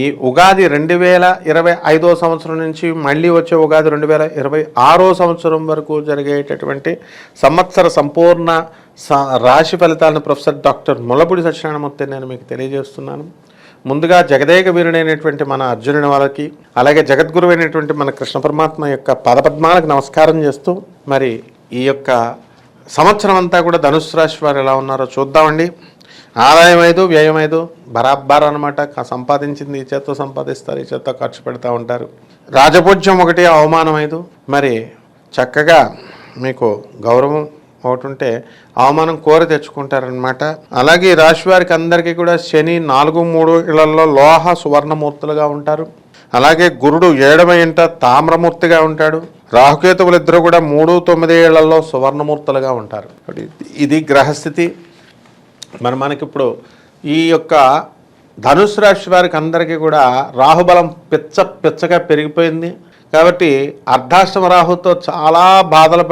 ఈ ఉగాది 2025 సంవత్సరం నుంచి మళ్ళీ వచ్చే ఉగాది 2026 సంవత్సరం వరకు జరిగేటటువంటి సంవత్సర సంపూర్ణ రాశి ఫలితాలను ప్రొఫెసర్ డాక్టర్ ముల్లపూడి సత్యనారాయణమూర్తి నేను మీకు తెలియజేస్తున్నాను. ముందుగా జగదేక వీరుడైనటువంటి మన అర్జునుని వాళ్ళకి, అలాగే జగద్గురు అయినటువంటి మన కృష్ణ పరమాత్మ యొక్క పాదపద్మాలకు నమస్కారం చేస్తూ, మరి ఈ యొక్క సంవత్సరం అంతా కూడా ధనుసు రాశి వారు ఎలా ఉన్నారో చూద్దామండి. ఆదాయం 5, వ్యయం 5 బరాబర్ అనమాట. సంపాదించింది ఈ చేత్తో సంపాదిస్తారు, ఈ చేత్తో ఖర్చు పెడతా ఉంటారు. రాజపూజ్యం 1, అవమానం 5. మరి చక్కగా మీకు గౌరవం ఒకటి ఉంటే అవమానం కోరి తెచ్చుకుంటారనమాట. అలాగే రాశి వారికి అందరికీ కూడా శని 4, 3 ఇళ్లలో లోహ సువర్ణమూర్తులుగా ఉంటారు. అలాగే గురుడు 7వ ఇంట తామ్రమూర్తిగా ఉంటాడు. రాహుకేతువులు ఇద్దరు కూడా 3, 9 ఏళ్లలో సువర్ణమూర్తులుగా ఉంటారు. ఇది గ్రహస్థితి. మనకిప్పుడు ఈ యొక్క ధనుసు రాశి వారికి అందరికీ కూడా రాహుబలం పిచ్చగా పెరిగిపోయింది. కాబట్టి అర్ధాష్టమ రాహుతో చాలా బాధలు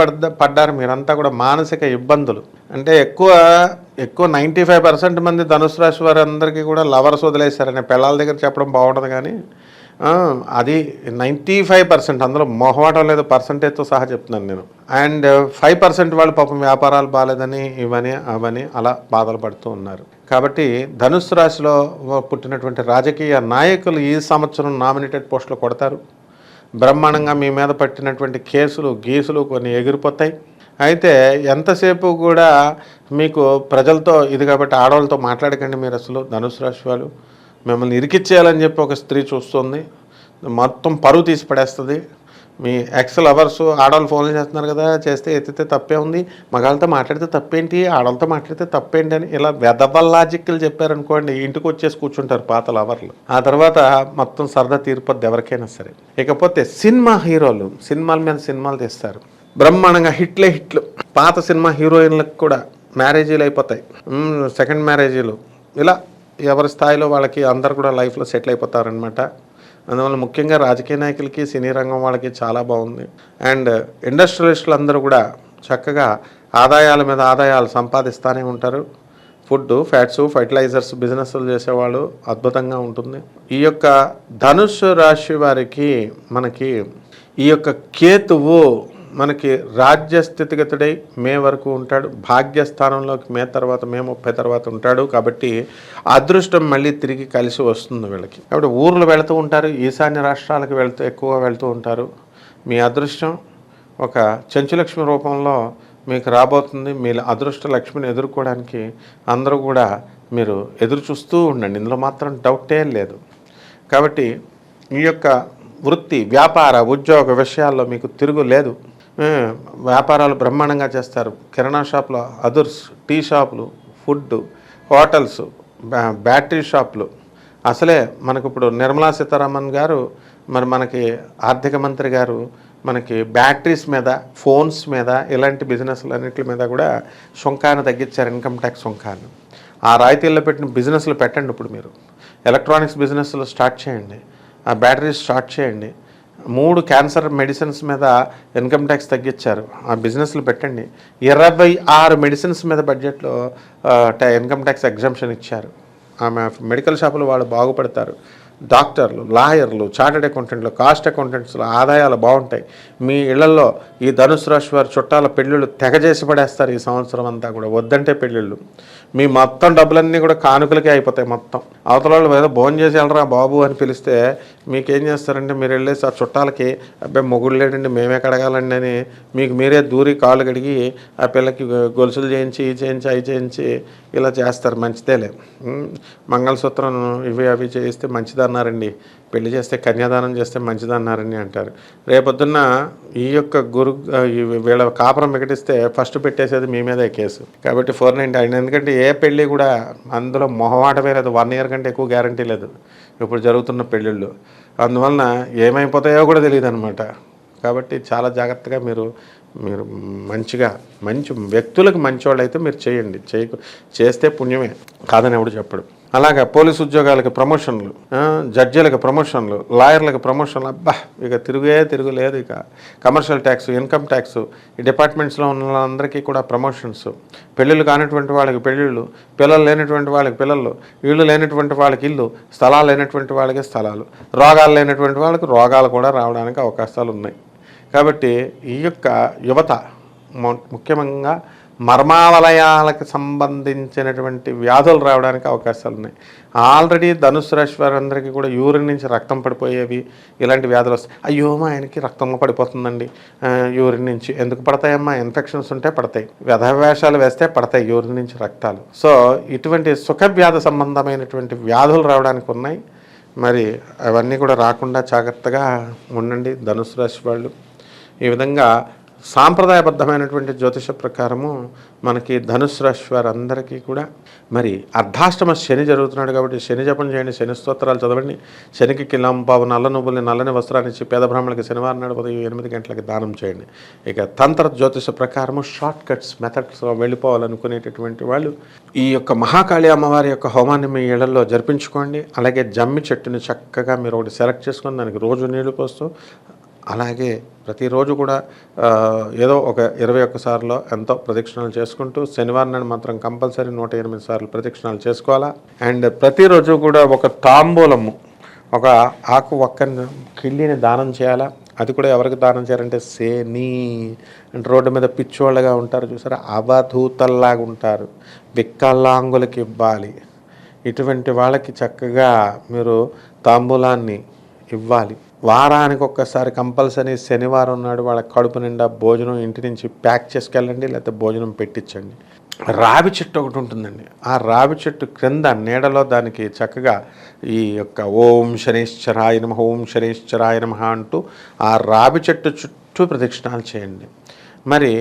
పడ్డారు మీరంతా కూడా. మానసిక ఇబ్బందులు అంటే ఎక్కువ 95% మంది ధనుసు రాశి వారి అందరికీ కూడా లవర్స్ వదిలేశారని పిల్లల దగ్గర చెప్పడం బాగుంటుంది, కానీ అది 95%. అందులో మొహమాటం లేదు, పర్సంటేజ్తో సహా చెప్తున్నాను నేను. అండ్ 5% వాళ్ళు పాపం వ్యాపారాలు బాగాలేదని ఇవని అవని అలా బాధలు పడుతూ ఉన్నారు. కాబట్టి ధనుసు రాశిలో పుట్టినటువంటి రాజకీయ నాయకులు ఈ సంవత్సరం నామినేటెడ్ పోస్టులు కొడతారు. బ్రహ్మాండంగా మీ మీద పట్టినటువంటి గీసులు కొన్ని ఎగిరిపోతాయి. అయితే ఎంతసేపు కూడా మీకు ప్రజలతో ఇది కాబట్టి ఆడవాళ్ళతో మాట్లాడకండి. మీరు అసలు ధనుసు రాశి వాళ్ళు మిమ్మల్ని ఇరికిచ్చేయాలని చెప్పి ఒక స్త్రీ చూస్తుంది, మొత్తం పరువు తీసి పడేస్తుంది. మీ ఎక్స్ లవర్స్ ఆడవాళ్ళు ఫోన్లు చేస్తున్నారు కదా, చేస్తే ఎత్తితే తప్పే ఉంది, మగాళ్ళతో మాట్లాడితే తప్పేంటి, ఆడవాళ్ళతో మాట్లాడితే తప్పేంటి అని ఇలా వెదవ లాజిక్లు చెప్పారనుకోండి, ఇంటికి వచ్చేసి కూర్చుంటారు పాత లవర్లు. ఆ తర్వాత మొత్తం సరదా తీరిపోద్ది ఎవరికైనా సరే. ఇకపోతే సినిమా హీరోలు సినిమాల మీద సినిమాలు తీస్తారు, బ్రహ్మాండంగా హిట్లు. పాత సినిమా హీరోయిన్లకు కూడా మ్యారేజీలు అయిపోతాయి, సెకండ్ మ్యారేజీలు. ఇలా ఎవరి స్థాయిలో వాళ్ళకి అందరు కూడా లైఫ్లో సెటిల్ అయిపోతారనమాట. అందువల్ల ముఖ్యంగా రాజకీయ నాయకులకి, సినీ రంగం వాళ్ళకి చాలా బాగుంది. అండ్ ఇండస్ట్రియలిస్టులు అందరూ కూడా చక్కగా ఆదాయాల మీద ఆదాయాలు సంపాదిస్తూనే ఉంటారు. ఫుడ్, ఫ్యాట్స్, ఫర్టిలైజర్స్ బిజినెస్లు చేసేవాళ్ళు అద్భుతంగా ఉంటుంది. ఈ యొక్క ధనుస్సు రాశి వారికి మనకి ఈ యొక్క కేతువు మనకి రాజ్య స్థితిగతుడై మే వరకు ఉంటాడు. భాగ్యస్థానంలోకి మే 30 తర్వాత ఉంటాడు. కాబట్టి అదృష్టం మళ్ళీ తిరిగి కలిసి వస్తుంది వీళ్ళకి. కాబట్టి ఊర్లు వెళుతూ ఉంటారు, ఈశాన్య రాష్ట్రాలకు ఎక్కువగా వెళ్తూ ఉంటారు. మీ అదృష్టం ఒక చెంచులక్ష్మి రూపంలో మీకు రాబోతుంది. మీ అదృష్ట లక్ష్మిని ఎదుర్కోవడానికి అందరూ కూడా మీరు ఎదురు చూస్తూ ఉండండి, ఇందులో మాత్రం డౌటే లేదు. కాబట్టి ఈ యొక్క వృత్తి, వ్యాపార, ఉద్యోగ విషయాల్లో మీకు తిరుగు లేదు. వ్యాపారాలు బ్రహ్మాండంగా చేస్తారు. కిరాణా షాపులు, అదుర్స్, టీ షాపులు, ఫుడ్, హోటల్స్, బ్యాటరీ షాపులు. అసలే మనకు ఇప్పుడు నిర్మలా సీతారామన్ గారు, మరి మనకి ఆర్థిక మంత్రి గారు మనకి బ్యాటరీస్ మీద, ఫోన్స్ మీద, ఇలాంటి బిజినెస్లు అన్నింటి మీద కూడా సుంకాన్ని తగ్గించారు, ఇన్కమ్ ట్యాక్స్ సుంకాన్ని. ఆ రాయితీల్లో పెట్టిన బిజినెస్లు పెట్టండి. ఇప్పుడు మీరు ఎలక్ట్రానిక్స్ బిజినెస్లు స్టార్ట్ చేయండి, ఆ బ్యాటరీస్ స్టార్ట్ చేయండి. 3 క్యాన్సర్ మెడిసిన్స్ మీద ఇన్కమ్ ట్యాక్స్ తగ్గించారు, ఆ బిజినెస్లు పెట్టండి. 26 మెడిసిన్స్ మీద బడ్జెట్లో ఇన్కమ్ ట్యాక్స్ ఎగ్జంప్షన్ ఇచ్చారు. ఆమె మెడికల్ షాపులు వాళ్ళు బాగుపడతారు. డాక్టర్లు, లాయర్లు, చార్టెడ్ అకౌంటెంట్లు, కాస్ట్ అకౌంటెంట్స్లో ఆదాయాలు బాగుంటాయి. మీ ఇళ్లలో ఈ ధనుసు రాశి వారి చుట్టాల పెళ్ళిళ్ళు తెగజేసి పడేస్తారు. ఈ సంవత్సరం అంతా కూడా వద్దంటే పెళ్ళిళ్ళు, మీ మొత్తం డబ్బులన్నీ కూడా కానుకలకే అయిపోతాయి. మొత్తం అవతల వాళ్ళు ఏదో భోజనం చేసి వెళ్ళరా బాబు అని పిలిస్తే మీకేం చేస్తారంటే మీరు వెళ్ళేసి ఆ చుట్టాలకి అబ్బాయి మొగుడు లేడండి మేమే కడగాలండి అని మీకు మీరే దూరి కాళ్ళు కడిగి ఆ పిల్లకి గొలుసులు చేయించి అవి చేయించి ఇలా చేస్తారు. మంచిదేలే, మంగళసూత్రం అవి చేయిస్తే మంచిదన్నారండి, పెళ్లి చేస్తే కన్యాదానం చేస్తే మంచిదన్నారని అంటారు. రేపొద్దున్న ఈ యొక్క వీళ్ళ కాపురం వికటిస్తే ఫస్ట్ పెట్టేసేది మీ మీదే కేసు. కాబట్టి 490 అయిన, ఎందుకంటే ఏ పెళ్ళి కూడా అందులో మొహమాటమే లేదు, 1 ఇయర్ కంటే ఎక్కువ గ్యారంటీ లేదు ఇప్పుడు జరుగుతున్న పెళ్ళిళ్ళు. అందువలన ఏమైపోతాయో కూడా తెలియదు అనమాట. కాబట్టి చాలా జాగ్రత్తగా మీరు మంచి వ్యక్తులకు మంచివాళ్ళు అయితే మీరు చేయండి. చేస్తే పుణ్యమే, కాదని ఎవడు చెప్పడు. అలాగే పోలీసు ఉద్యోగాలకి ప్రమోషన్లు, జడ్జీలకు ప్రమోషన్లు, లాయర్లకు ప్రమోషన్లు, అబ్బా ఇక తిరుగులేదు. ఇక కమర్షియల్ ట్యాక్స్, ఇన్కమ్ ట్యాక్స్, ఈ డిపార్ట్మెంట్స్లో ఉన్న వాళ్ళందరికీ కూడా ప్రమోషన్స్, పెళ్ళిళ్ళు కానిటువంటి వాళ్ళకి పెళ్ళిళ్ళు, పిల్లలు లేనటువంటి వాళ్ళకి పిల్లలు, ఇళ్ళు లేనటువంటి వాళ్ళకి ఇల్లు, స్థలాలు లేనటువంటి వాళ్ళకి స్థలాలు, రోగాలు లేనటువంటి వాళ్ళకి రోగాలు కూడా రావడానికి అవకాశాలు ఉన్నాయి. కాబట్టి ఈ యొక్క యువత ముఖ్యంగా మర్మావలయాలకు సంబంధించినటువంటి వ్యాధులు రావడానికి అవకాశాలు ఉన్నాయి. ఆల్రెడీ ధనుసు రాశి వారందరికీ కూడా యూరిన్ నుంచి రక్తం పడిపోయేవి, ఇలాంటి వ్యాధులు వస్తాయి. అయ్యో మా ఆయనకి రక్తం పడిపోతుందండి యూరిన్ నుంచి. ఎందుకు పడతాయమ్మా? ఇన్ఫెక్షన్స్ ఉంటే పడతాయి, వ్యధవేషాలు వేస్తే పడతాయి యూరిన్ నుంచి రక్తాలు. సో ఇటువంటి సుఖవ్యాధి సంబంధమైనటువంటి వ్యాధులు రావడానికి ఉన్నాయి. మరి అవన్నీ కూడా రాకుండా జాగ్రత్తగా ఉండండి ధనుసు రాశి వాళ్ళు. ఈ విధంగా సాంప్రదాయబద్ధమైనటువంటి జ్యోతిష ప్రకారము మనకి ధనుసు రాశి వారందరికీ కూడా మరి అర్ధాష్టమ శని జరుగుతున్నాడు కాబట్టి శని జపం చేయండి, శని స్తోత్రాలు చదవండి. శనికి కిలంపావు నల్ల నువ్వుల్ని నల్లని వస్త్రాన్ని ఇచ్చి పేద బ్రాహ్మణులకి శనివారం నాడు ఉదయం 8 గంటలకి దానం చేయండి. ఇక తంత్ర జ్యోతిష ప్రకారము షార్ట్ కట్స్ మెథడ్స్ వెళ్ళిపోవాలనుకునేటటువంటి వాళ్ళు ఈ యొక్క మహాకాళి అమ్మవారి యొక్క హోమాన్ని మీ ఇళ్లలో జరిపించుకోండి. అలాగే జమ్మి చెట్టుని చక్కగా మీరు ఒకటి సెలెక్ట్ చేసుకొని దానికి రోజు నీళ్లు పోస్తూ, అలాగే ప్రతిరోజు కూడా ఏదో ఒక 21 సార్లు ఎంతో ప్రదక్షిణాలు చేసుకుంటూ శనివారం నాడు మాత్రం కంపల్సరీ 108 సార్లు ప్రదక్షిణాలు చేసుకోవాలా. అండ్ ప్రతిరోజు కూడా ఒక తాంబూలము, ఒక ఆకు ఒక్క కిళ్ళిని దానం చేయాలా. అది కూడా ఎవరికి దానం చేయాలంటే శని అంటే రోడ్డు మీద పిచ్చోళ్ళగా ఉంటారు చూసారా, అవధూతల్లాగా ఉంటారు, వికలాంగులకి ఇవ్వాలి. ఇటువంటి వాళ్ళకి చక్కగా మీరు తాంబూలాన్ని ఇవ్వాలి. వారానికి ఒక్కసారి కంపల్సరీ శనివారం నాడు వాళ్ళ కడుపు నిండా భోజనం ఇంటి నుంచి ప్యాక్ చేసుకెళ్ళండి, లేకపోతే భోజనం పెట్టించండి. రావి చెట్టు ఒకటి ఉంటుందండి, ఆ రావి చెట్టు క్రింద నీడలో దానికి చక్కగా ఈ యొక్క ఓం శనైశ్చరాయ నమః, ఓం శనైశ్చరాయ నమః అంటూ ఆ రావి చెట్టు చుట్టూ ప్రదక్షిణాలు చేయండి. మరి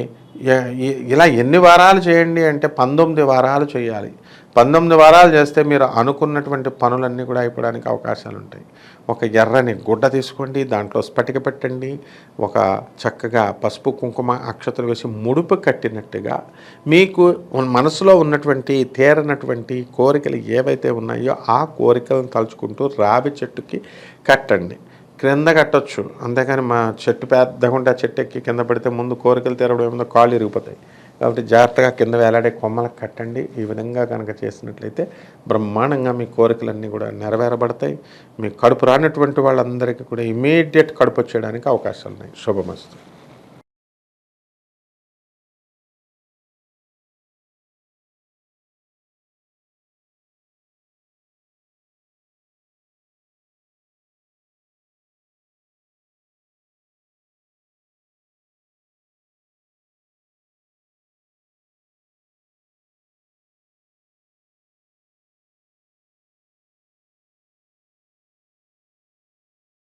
ఇలా ఎన్ని వారాలు చేయండి అంటే 19 వారాలు చేయాలి. 19 వారాలు చేస్తే మీరు అనుకున్నటువంటి పనులన్నీ కూడా అయిపోవడానికి అవకాశాలు ఉంటాయి. ఒక ఎర్రని గుడ్డ తీసుకోండి, దాంట్లో స్ఫటిక పెట్టండి, ఒక చక్కగా పసుపు కుంకుమ అక్షతలు వేసి ముడుపు కట్టినట్టుగా మీకు మనసులో ఉన్నటువంటి తీరనటువంటి కోరికలు ఏవైతే ఉన్నాయో ఆ కోరికలను తలుచుకుంటూ రావి చెట్టుకి కట్టండి. క్రింద కట్టొచ్చు, అంతేకాని మా చెట్టు పెద్దగా ఉంటే ఆ చెట్టు ఎక్కి కింద పడితే ముందు కోరికలు తీరడం ఏముందో కాళ్ళు ఇరిగిపోతాయి. కాబట్టి జాగ్రత్తగా కింద వేలాడే కొమ్మలకు కట్టండి. ఈ విధంగా కనుక చేసినట్లయితే బ్రహ్మాండంగా మీ కోరికలన్నీ కూడా నెరవేరబడతాయి. మీ కడుపు రానటువంటి వాళ్ళందరికీ కూడా ఇమీడియట్ కడుపు వచ్చేయడానికి అవకాశాలు ఉన్నాయి. శుభమస్తు.